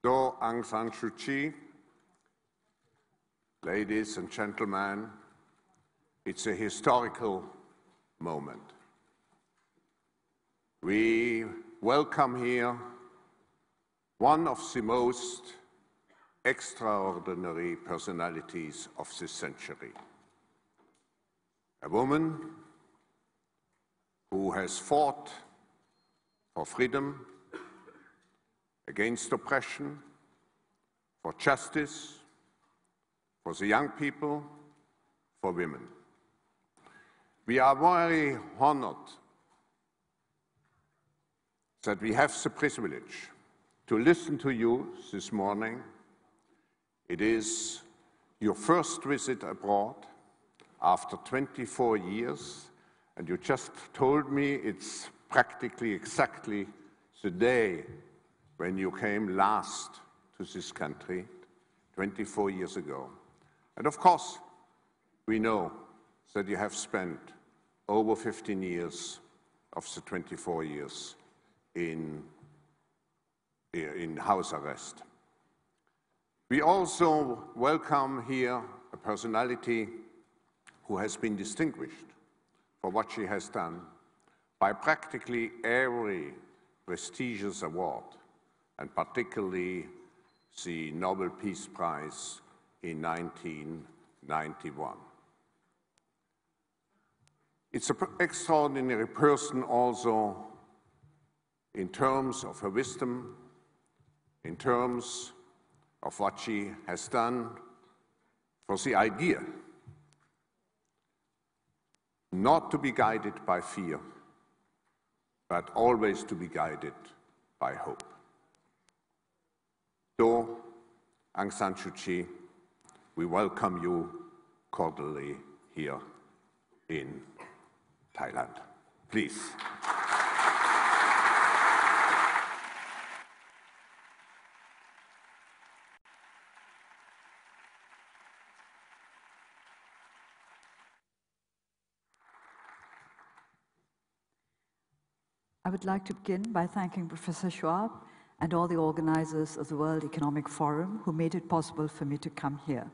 To Aung San Suu Kyi, ladies and gentlemen, it's a historical moment. We welcome here one of the most extraordinary personalities of this century. A woman who has fought for freedom, against oppression, for justice, for the young people, for women. We are very honored that we have the privilege to listen to you this morning. It is your first visit abroad after 24 years, and you just told me it's practically exactly the day when you came last to this country, 24 years ago. And of course, we know that you have spent over 15 years of the 24 years in house arrest. We also welcome here a personality who has been distinguished for what she has done by practically every prestigious award, and particularly the Nobel Peace Prize in 1991. It's an extraordinary person also in terms of her wisdom, in terms of what she has done for the idea not to be guided by fear, but always to be guided by hope. To Aung San Suu Kyi, we welcome you cordially here in Thailand. Please. I would like to begin by thanking Professor Schwab and all the organizers of the World Economic Forum who made it possible for me to come here.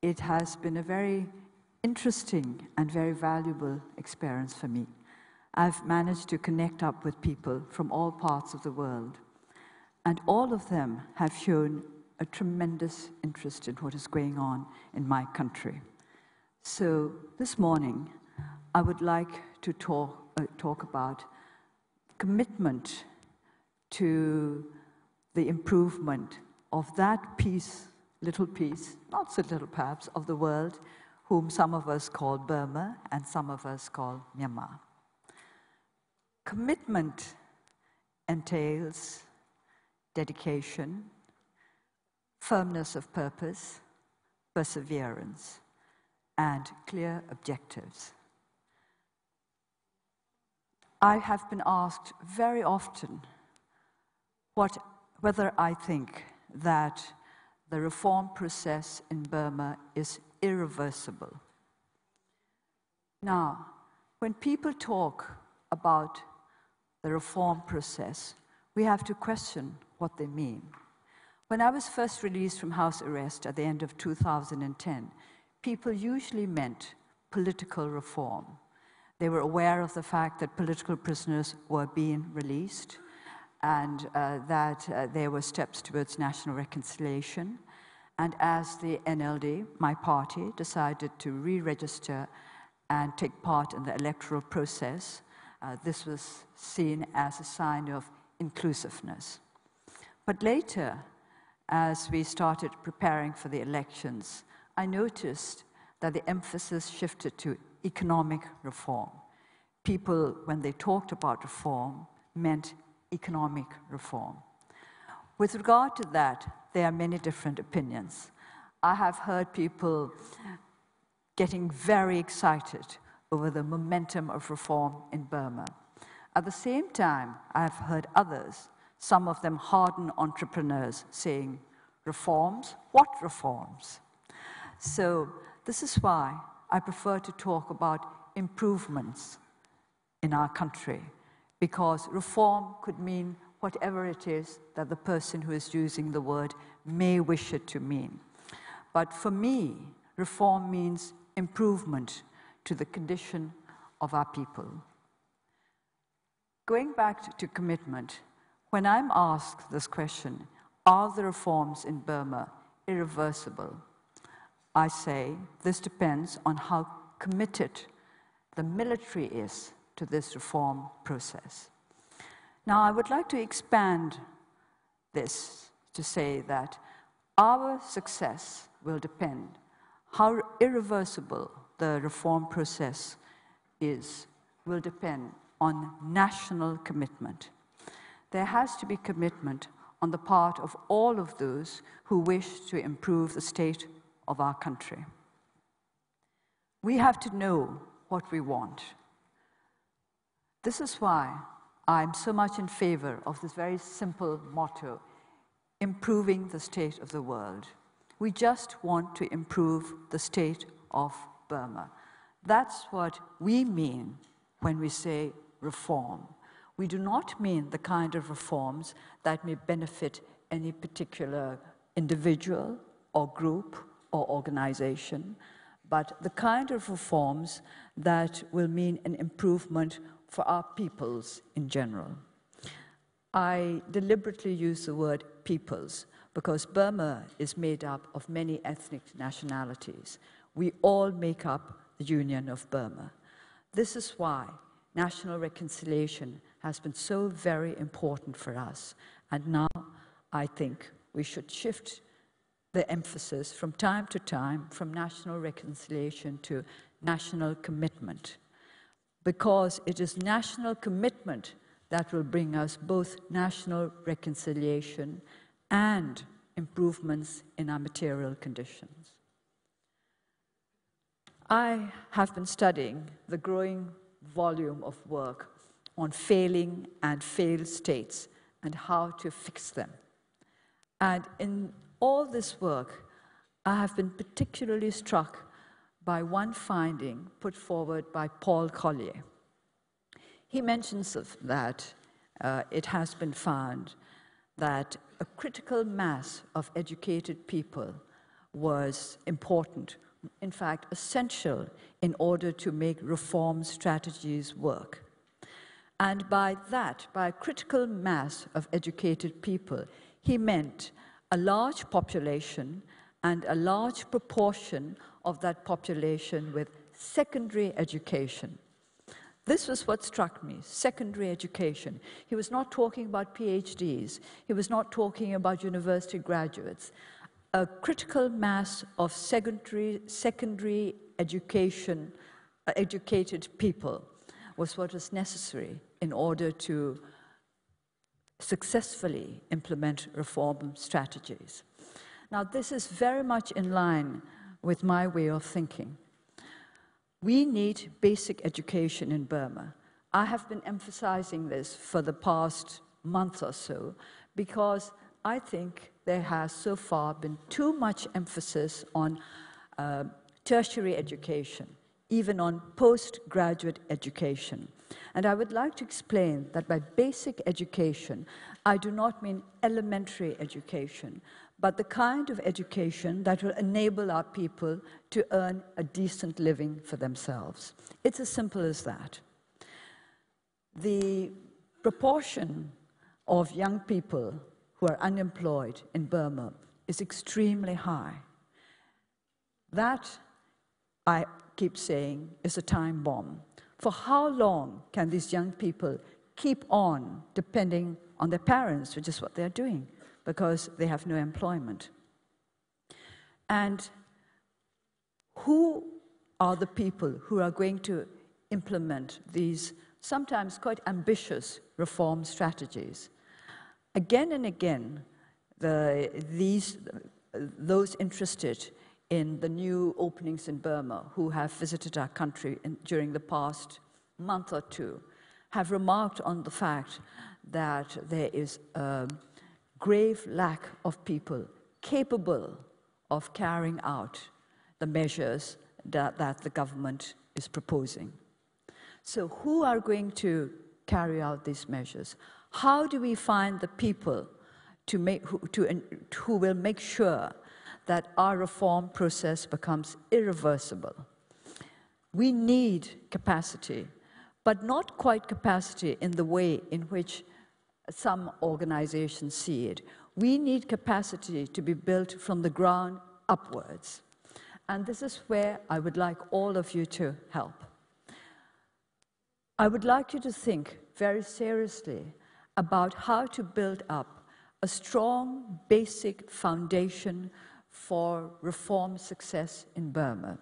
It has been a very interesting and very valuable experience for me. I've managed to connect up with people from all parts of the world, and all of them have shown a tremendous interest in what is going on in my country. So this morning, I would like to talk about commitment to the improvement of that piece, little piece, not so little perhaps, of the world, whom some of us call Burma and some of us call Myanmar. Commitment entails dedication, firmness of purpose, perseverance, and clear objectives. I have been asked very often whether I think that the reform process in Burma is irreversible. Now, when people talk about the reform process, we have to question what they mean. When I was first released from house arrest at the end of 2010, people usually meant political reform. They were aware of the fact that political prisoners were being released and that there were steps towards national reconciliation. And as the NLD, my party, decided to re-register and take part in the electoral process, this was seen as a sign of inclusiveness. But later, as we started preparing for the elections, I noticed that the emphasis shifted to economic reform. People, when they talked about reform, meant economic reform. With regard to that, there are many different opinions. I have heard people getting very excited over the momentum of reform in Burma. At the same time, I have heard others, some of them hardened entrepreneurs, saying, reforms? What reforms? So this is why I prefer to talk about improvements in our country, because reform could mean whatever it is that the person who is using the word may wish it to mean. But for me, reform means improvement to the condition of our people. Going back to commitment, when I'm asked this question, are the reforms in Burma irreversible? I say this depends on how committed the military is to this reform process. Now, I would like to expand this to say that our success will depend how irreversible the reform process is, will depend on national commitment. There has to be commitment on the part of all of those who wish to improve the state of our country. We have to know what we want. This is why I'm so much in favor of this very simple motto, improving the state of the world. We just want to improve the state of Burma. That's what we mean when we say reform. We do not mean the kind of reforms that may benefit any particular individual or group or organization, but the kind of reforms that will mean an improvement for our peoples in general. I deliberately use the word peoples because Burma is made up of many ethnic nationalities. We all make up the Union of Burma. This is why national reconciliation has been so very important for us. And now I think we should shift the emphasis from time to time from national reconciliation to national commitment, because it is national commitment that will bring us both national reconciliation and improvements in our material conditions. I have been studying the growing volume of work on failing and failed states and how to fix them. And in all this work, I have been particularly struck by one finding put forward by Paul Collier. He mentions that it has been found that a critical mass of educated people was important, in fact, essential in order to make reform strategies work. And by that, by a critical mass of educated people, he meant a large population and a large proportion of that population with secondary education. This was what struck me, secondary education. He was not talking about PhDs. He was not talking about university graduates. A critical mass of secondary education, educated people was what was necessary in order to successfully implement reform strategies. Now, this is very much in line with my way of thinking. We need basic education in Burma. I have been emphasizing this for the past month or so because I think there has so far been too much emphasis on tertiary education, even on postgraduate education. And I would like to explain that by basic education, I do not mean elementary education, but the kind of education that will enable our people to earn a decent living for themselves. It's as simple as that. The proportion of young people who are unemployed in Burma is extremely high. That, I keep saying, is a time bomb. For how long can these young people keep on depending on their parents, which is what they're doing, because they have no employment? And who are the people who are going to implement these sometimes quite ambitious reform strategies? Again and again, those interested in the new openings in Burma who have visited our country during the past month or two have remarked on the fact that there is a grave lack of people capable of carrying out the measures that the government is proposing. So who are going to carry out these measures? How do we find the people who will make sure that our reform process becomes irreversible? We need capacity, but not quite capacity in the way in which some organizations see it. We need capacity to be built from the ground upwards. And this is where I would like all of you to help. I would like you to think very seriously about how to build up a strong, basic foundation for reform success in Burma.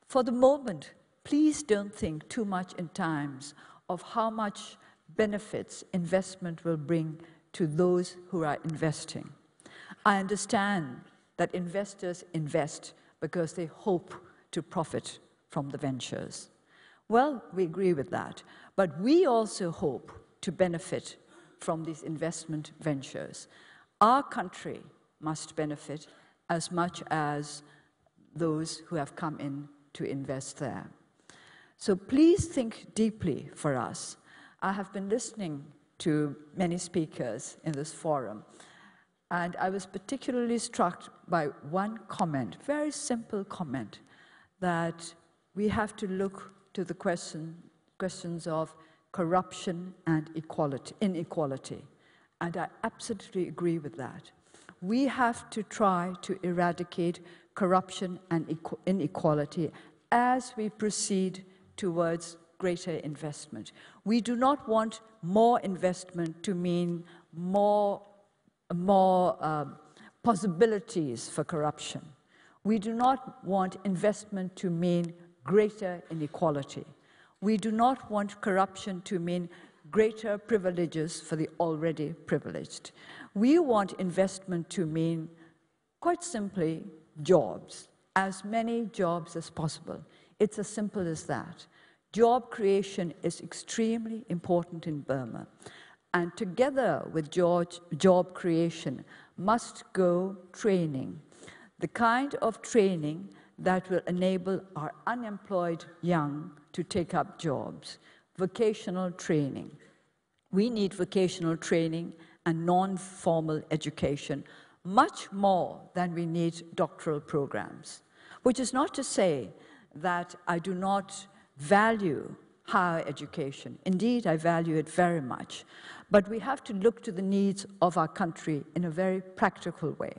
For the moment, please don't think too much in terms of how much benefits investment will bring to those who are investing. I understand that investors invest because they hope to profit from the ventures. Well, we agree with that, but we also hope to benefit from these investment ventures. Our country must benefit as much as those who have come in to invest there. So please think deeply for us. I have been listening to many speakers in this forum, and I was particularly struck by one comment, very simple comment, that we have to look to the questions of corruption and inequality. And I absolutely agree with that. We have to try to eradicate corruption and inequality as we proceed towards greater investment. We do not want more investment to mean more possibilities for corruption. We do not want investment to mean greater inequality. We do not want corruption to mean greater privileges for the already privileged. We want investment to mean, quite simply, jobs, as many jobs as possible. It's as simple as that. Job creation is extremely important in Burma. And together with job creation must go training, the kind of training that will enable our unemployed young to take up jobs, vocational training. We need vocational training and non-formal education much more than we need doctoral programs, which is not to say that I do not value higher education. Indeed, I value it very much. But we have to look to the needs of our country in a very practical way.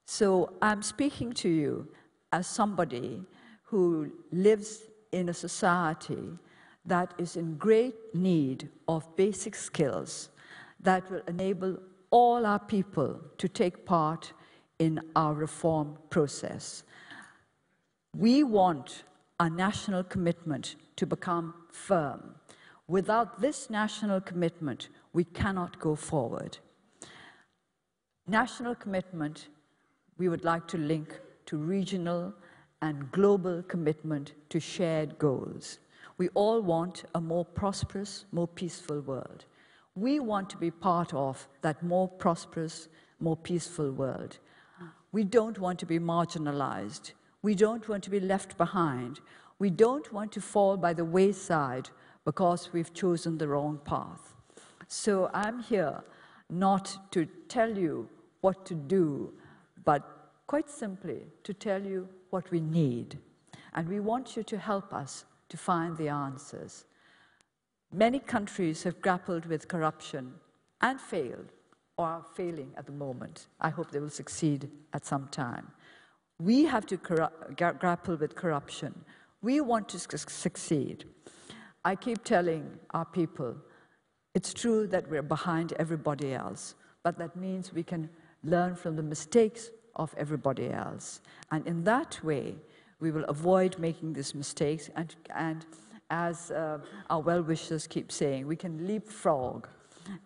So I'm speaking to you as somebody who lives in a society that is in great need of basic skills that will enable all our people to take part in our reform process. We want our national commitment to become firm. Without this national commitment, we cannot go forward. National commitment, we would like to link to regional and global commitment to shared goals. We all want a more prosperous, more peaceful world. We want to be part of that more prosperous, more peaceful world. We don't want to be marginalized. We don't want to be left behind. We don't want to fall by the wayside because we've chosen the wrong path. So I'm here not to tell you what to do, but quite simply to tell you what we need. And we want you to help us to find the answers. Many countries have grappled with corruption and failed, or are failing at the moment. I hope they will succeed at some time. We have to grapple with corruption. We want to succeed. I keep telling our people, it's true that we're behind everybody else, but that means we can learn from the mistakes of everybody else. And in that way, we will avoid making these mistakes, and as our well-wishers keep saying, we can leapfrog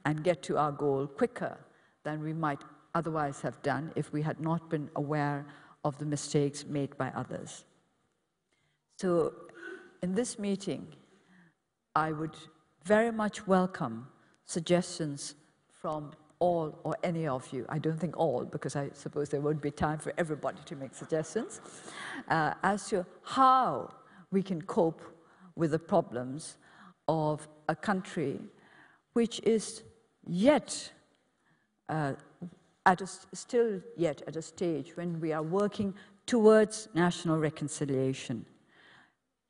and get to our goal quicker than we might otherwise have done if we had not been aware of the mistakes made by others. So in this meeting, I would very much welcome suggestions from all or any of you. I don't think all, because I suppose there won't be time for everybody to make suggestions, as to how we can cope with the problems of a country which is still yet at a stage when we are working towards national reconciliation.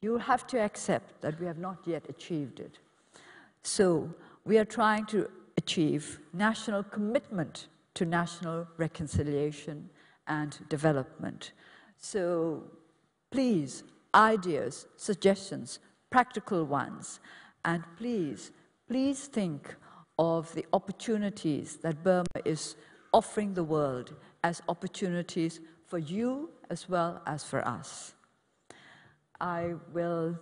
You have to accept that we have not yet achieved it. So we are trying to achieve national commitment to national reconciliation and development. So please, ideas, suggestions, practical ones, and please think of the opportunities that Burma is offering the world as opportunities for you as well as for us. I will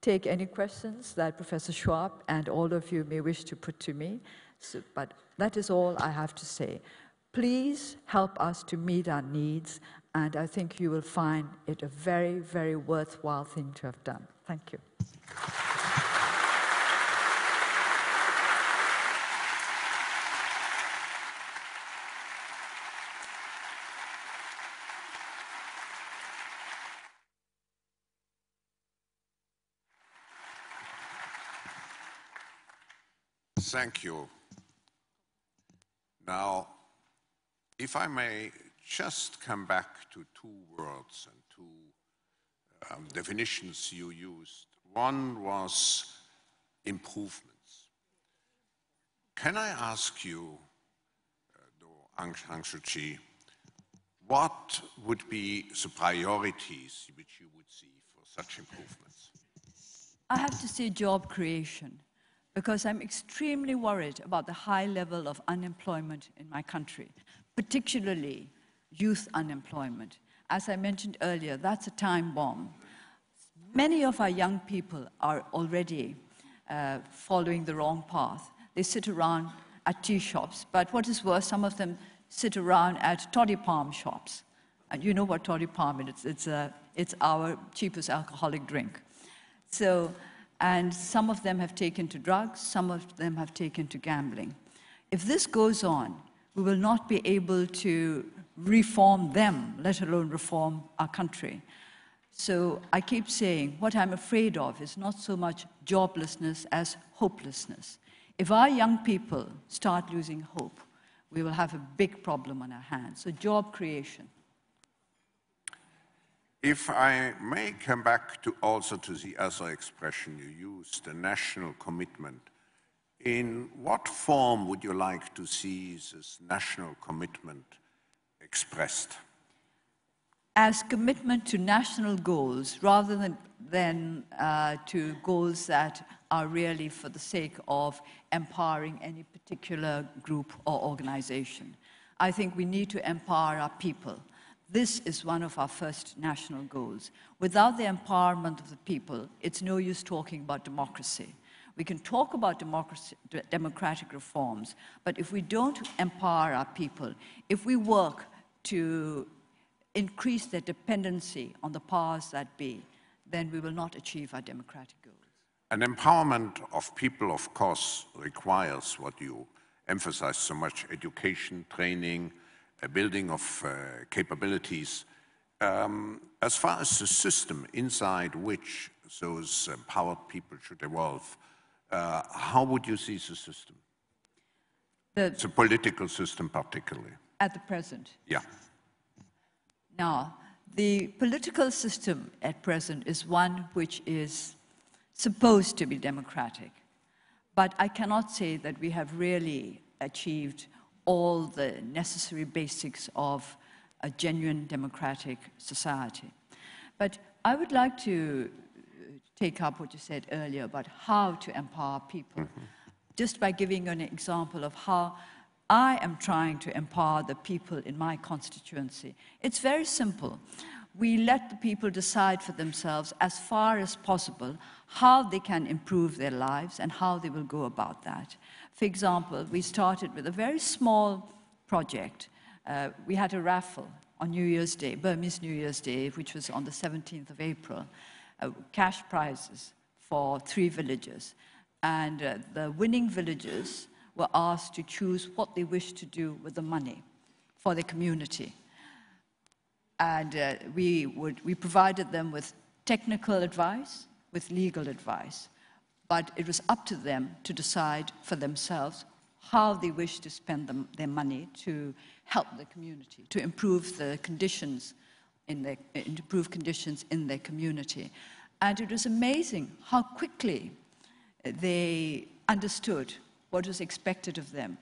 take any questions that Professor Schwab and all of you may wish to put to me, but that is all I have to say. Please help us to meet our needs, and I think you will find it a very, very worthwhile thing to have done. Thank you. Thank you. Now, if I may just come back to two words and two definitions you used. One was improvements. Can I ask you, Aung San Suu Kyi, what would be the priorities which you would see for such improvements? I have to say job creation, because I'm extremely worried about the high level of unemployment in my country, particularly youth unemployment. As I mentioned earlier, that's a time bomb. Many of our young people are already following the wrong path. They sit around at tea shops, but what is worse, some of them sit around at toddy palm shops. And you know what toddy palm is, it's our cheapest alcoholic drink. So, and some of them have taken to drugs, some of them have taken to gambling. If this goes on, we will not be able to reform them, let alone reform our country. So I keep saying, what I'm afraid of is not so much joblessness as hopelessness. If our young people start losing hope, we will have a big problem on our hands. So job creation. If I may come back also to the other expression you used, the national commitment. In what form would you like to see this national commitment expressed? As commitment to national goals rather than to goals that are really for the sake of empowering any particular group or organization. I think we need to empower our people. This is one of our first national goals. Without the empowerment of the people, it's no use talking about democracy. We can talk about democratic reforms, but if we don't empower our people, if we work to increase their dependency on the powers that be, then we will not achieve our democratic goals. An empowerment of people, of course, requires what you emphasize so much: education, training, a building of capabilities. As far as the system inside which those empowered people should evolve, how would you see the system? The political system particularly. At the present? Yeah. Now, the political system at present is one which is supposed to be democratic, but I cannot say that we have really achieved all the necessary basics of a genuine democratic society. But I would like to take up what you said earlier about how to empower people, just by giving an example of how I am trying to empower the people in my constituency. It's very simple. We let the people decide for themselves as far as possible how they can improve their lives and how they will go about that. For example, we started with a very small project. We had a raffle on New Year's Day, Burmese New Year's Day, which was on the 17th of April, cash prizes for 3 villages. And the winning villages were asked to choose what they wished to do with the money for the community. And we provided them with technical advice, with legal advice. but it was up to them to decide for themselves how they wish to spend their money to help the community, to improve the conditions in their community. And it was amazing how quickly they understood what was expected of them.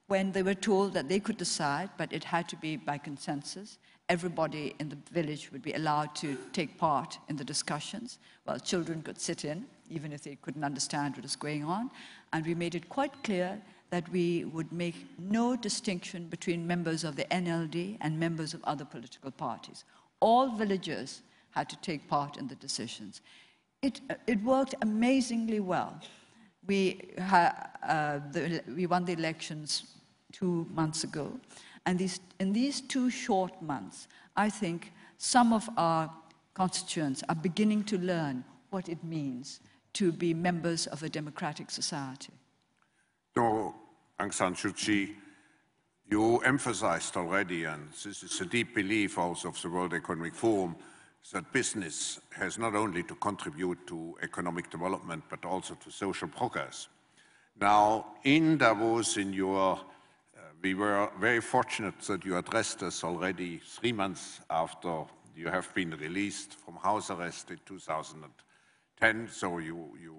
When they were told that they could decide, but it had to be by consensus, everybody in the village would be allowed to take part in the discussions. Well, children could sit in, even if they couldn't understand what was going on. And we made it quite clear that we would make no distinction between members of the NLD and members of other political parties. All villagers had to take part in the decisions. It worked amazingly well. We won the elections 2 months ago, and in these 2 short months, I think some of our constituents are beginning to learn what it means to be members of a democratic society. So, Aung San Suu Kyi, you emphasized already, and this is a deep belief also of the World Economic Forum, that business has not only to contribute to economic development, but also to social progress. Now, in Davos, we were very fortunate that you addressed us already 3 months after you have been released from house arrest in 2010, so you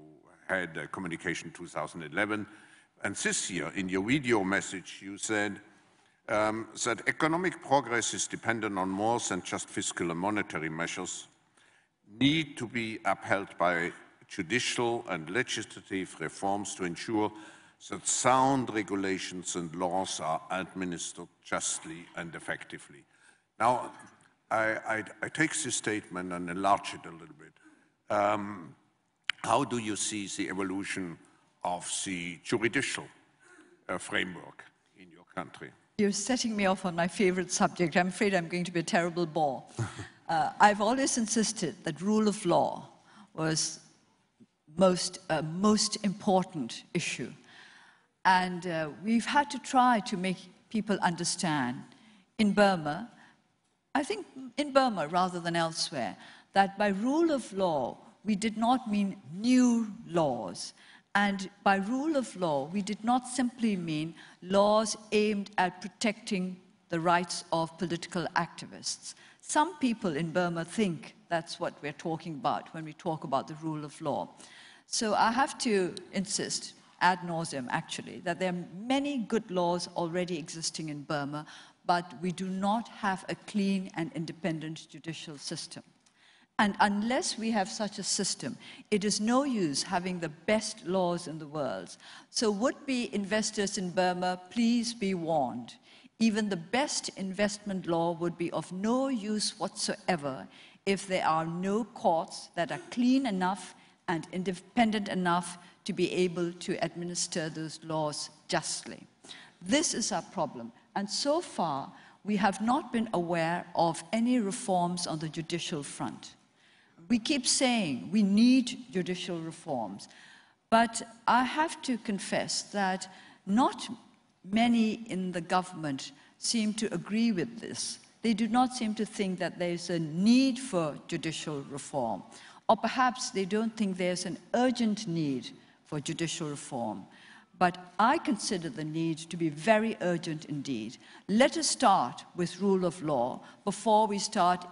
had a communication 2011. And this year, in your video message, you said that economic progress is dependent on more than just fiscal and monetary measures, need to be upheld by judicial and legislative reforms to ensure that sound regulations and laws are administered justly and effectively. Now, I take this statement and enlarge it a little bit. How do you see the evolution of the judicial framework in your country? You're setting me off on my favorite subject. I'm afraid I'm going to be a terrible bore. I've always insisted that rule of law was most important issue. And we've had to try to make people understand in Burma, I think in Burma rather than elsewhere, that by rule of law, we did not mean new laws. And by rule of law, we did not simply mean laws aimed at protecting the rights of political activists. Some people in Burma think that's what we're talking about when we talk about the rule of law. So I have to insist, ad nauseum actually, that there are many good laws already existing in Burma, but we do not have a clean and independent judicial system. And unless we have such a system, it is no use having the best laws in the world. So would-be investors in Burma, please be warned. Even the best investment law would be of no use whatsoever if there are no courts that are clean enough and independent enough to be able to administer those laws justly. This is our problem. And so far, we have not been aware of any reforms on the judicial front. We keep saying we need judicial reforms, but I have to confess that not many in the government seem to agree with this. They do not seem to think that there's a need for judicial reform, or perhaps they don't think there's an urgent need for judicial reform. But I consider the need to be very urgent indeed. Let us start with rule of law before we start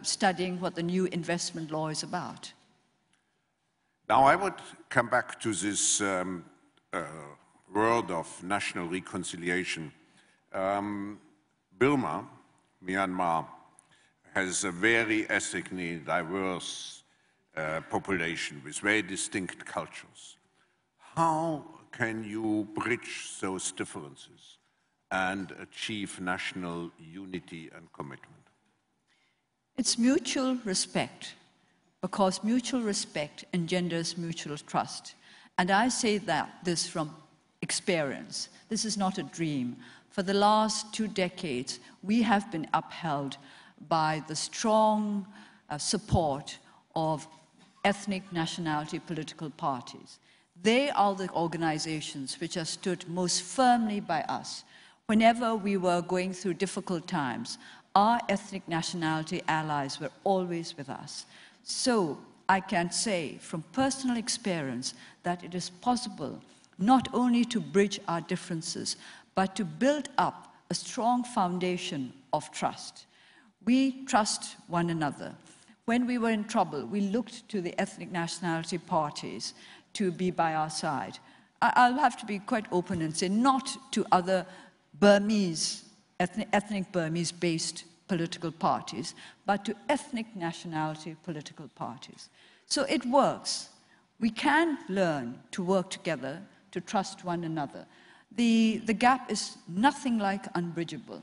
studying what the new investment law is about. Now, I would come back to this word of national reconciliation. Burma, Myanmar, has a very ethnically diverse population with very distinct cultures. How can you bridge those differences and achieve national unity and commitment? It's mutual respect, because mutual respect engenders mutual trust. And I say this from experience. This is not a dream. For the last 2 decades, we have been upheld by the strong support of ethnic nationality political parties. They are the organizations which have stood most firmly by us. Whenever we were going through difficult times, our ethnic nationality allies were always with us. So I can say from personal experience that it is possible not only to bridge our differences, but to build up a strong foundation of trust. We trust one another. When we were in trouble, we looked to the ethnic nationality parties to be by our side. I'll have to be quite open and say not to other Burmese, ethnic Burmese-based political parties, but to ethnic nationality political parties. So it works. We can learn to work together, to trust one another. The gap is nothing like unbridgeable.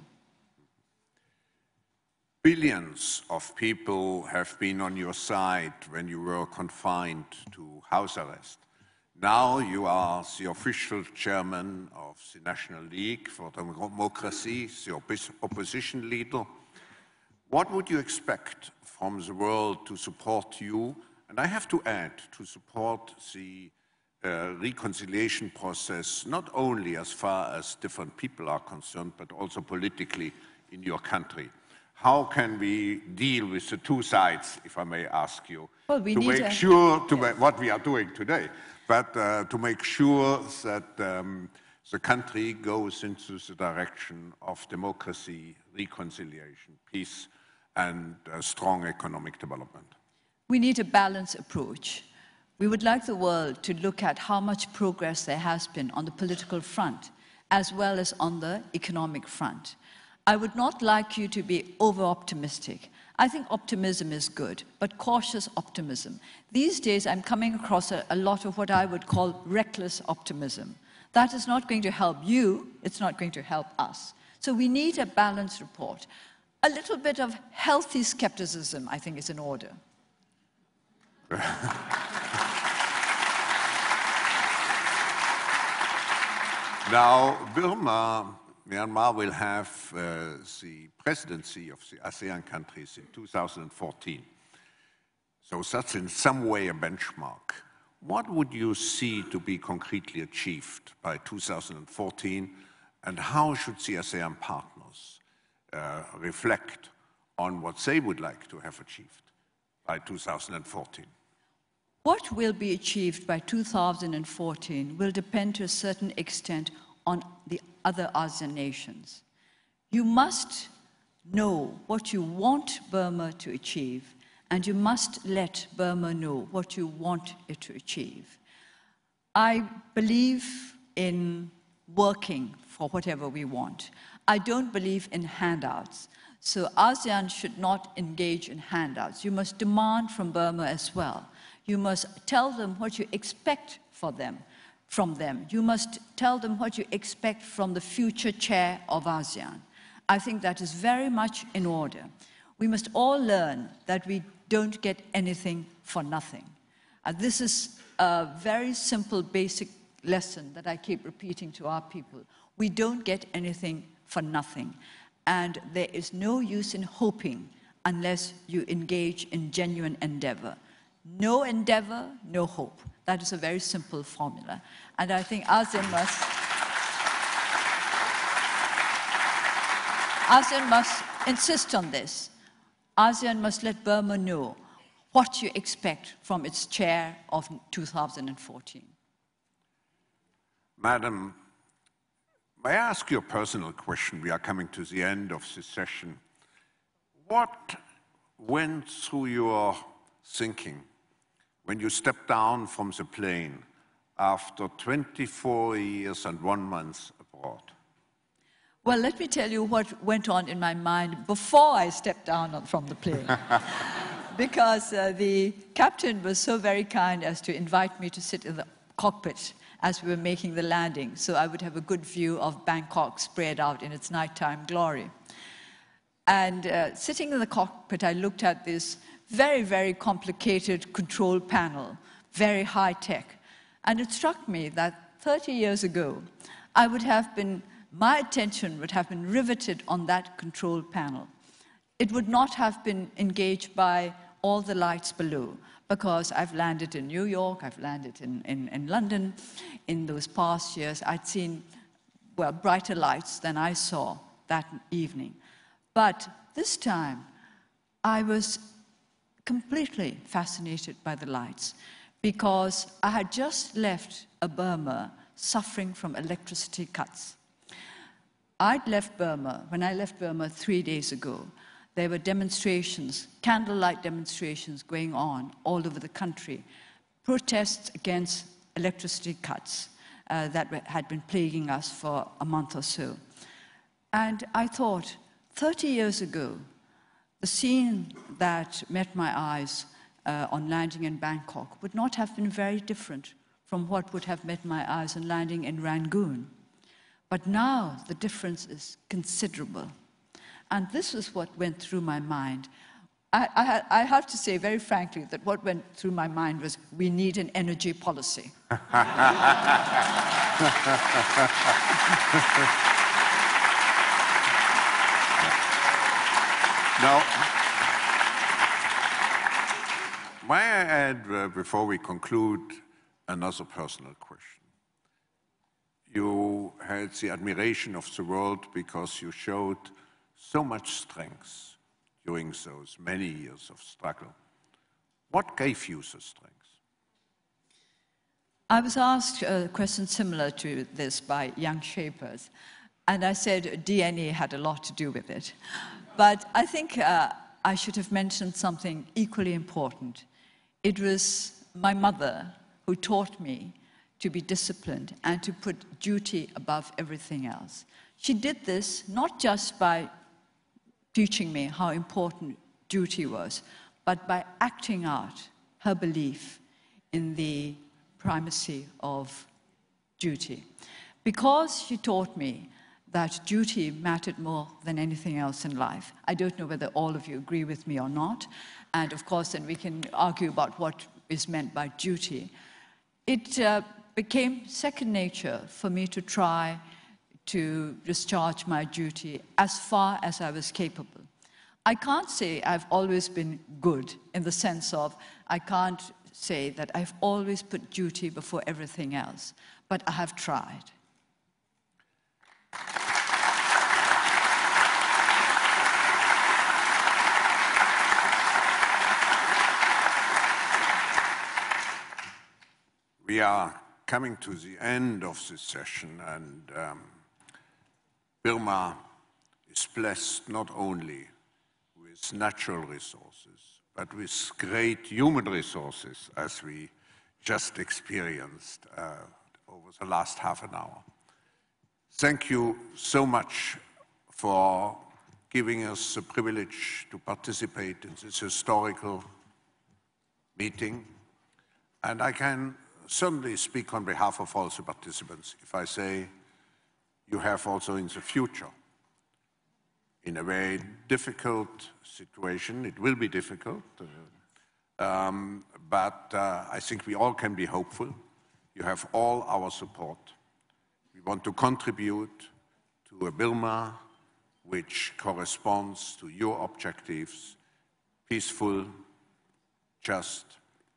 Billions of people have been on your side when you were confined to house arrest. Now you are the official chairman of the National League for Democracy, the opposition leader. What would you expect from the world to support you? And I have to add, to support the reconciliation process, not only as far as different people are concerned, but also politically in your country. How can we deal with the two sides, if I may ask you, well, to make sure, what we are doing today, but to make sure that the country goes into the direction of democracy, reconciliation, peace, and strong economic development? We need a balanced approach. We would like the world to look at how much progress there has been on the political front, as well as on the economic front. I would not like you to be over-optimistic. I think optimism is good, but cautious optimism. These days, I'm coming across a lot of what I would call reckless optimism. That is not going to help you, it's not going to help us. So we need a balanced report. A little bit of healthy skepticism, I think, is in order. Now, Myanmar will have the presidency of the ASEAN countries in 2014. So that's in some way a benchmark. What would you see to be concretely achieved by 2014, and how should the ASEAN partners reflect on what they would like to have achieved by 2014? What will be achieved by 2014 will depend to a certain extent on the other ASEAN nations. You must know what you want Burma to achieve, and you must let Burma know what you want it to achieve. I believe in working for whatever we want. I don't believe in handouts. So ASEAN should not engage in handouts. You must demand from Burma as well. You must tell them what you expect from them. You must tell them what you expect from the future chair of ASEAN. I think that is very much in order. We must all learn that we don't get anything for nothing. This is a very simple, basic lesson that I keep repeating to our people. We don't get anything for nothing. And there is no use in hoping unless you engage in genuine endeavor. No endeavor, no hope. That is a very simple formula. And I think ASEAN must insist on this. ASEAN must let Burma know what you expect from its chair of 2014. Madam, may I ask you a personal question? We are coming to the end of this session. What went through your thinking when you stepped down from the plane after 24 years and 1 month abroad? Well, let me tell you what went on in my mind before I stepped down from the plane. Because the captain was so very kind as to invite me to sit in the cockpit as we were making the landing, so I would have a good view of Bangkok spread out in its nighttime glory. And sitting in the cockpit, I looked at this very, very complicated control panel, very high tech. And it struck me that 30 years ago, my attention would have been riveted on that control panel. It would not have been engaged by all the lights below, because I've landed in New York, I've landed in London. In those past years, I'd seen, well, brighter lights than I saw that evening. But this time, I was completely fascinated by the lights because I had just left a Burma suffering from electricity cuts. I'd left Burma, when I left Burma 3 days ago, there were demonstrations, candlelight demonstrations going on all over the country, protests against electricity cuts that had been plaguing us for a month or so. And I thought, 30 years ago, the scene that met my eyes on landing in Bangkok would not have been very different from what would have met my eyes on landing in Rangoon. But now the difference is considerable. And this is what went through my mind. I have to say very frankly that what went through my mind was, we need an energy policy. Now, may I add, before we conclude, another personal question? You had the admiration of the world because you showed so much strength during those many years of struggle. What gave you the strength? I was asked a question similar to this by young shapers, and I said DNA had a lot to do with it. But I think I should have mentioned something equally important. It was my mother who taught me to be disciplined and to put duty above everything else. She did this not just by teaching me how important duty was, but by acting out her belief in the primacy of duty. Because she taught me that duty mattered more than anything else in life. I don't know whether all of you agree with me or not, and of course then we can argue about what is meant by duty. It became second nature for me to try to discharge my duty as far as I was capable. I can't say I've always been good in the sense of, I can't say that I've always put duty before everything else, but I have tried. We are coming to the end of this session, and Burma is blessed not only with natural resources, but with great human resources, as we just experienced over the last half an hour. Thank you so much for giving us the privilege to participate in this historical meeting. And I can certainly speak on behalf of all the participants if I say you have also in the future, in a very difficult situation, it will be difficult, but I think we all can be hopeful. You have all our support. We want to contribute to a Burma which corresponds to your objectives: peaceful, just,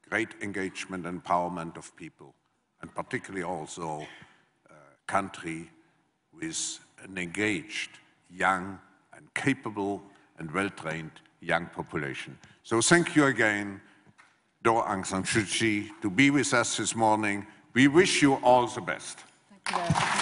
great engagement and empowerment of people, and particularly also a country with an engaged, young, and capable and well-trained young population. So thank you again, Aung San Suu Kyi, to be with us this morning. We wish you all the best. Thank you very much.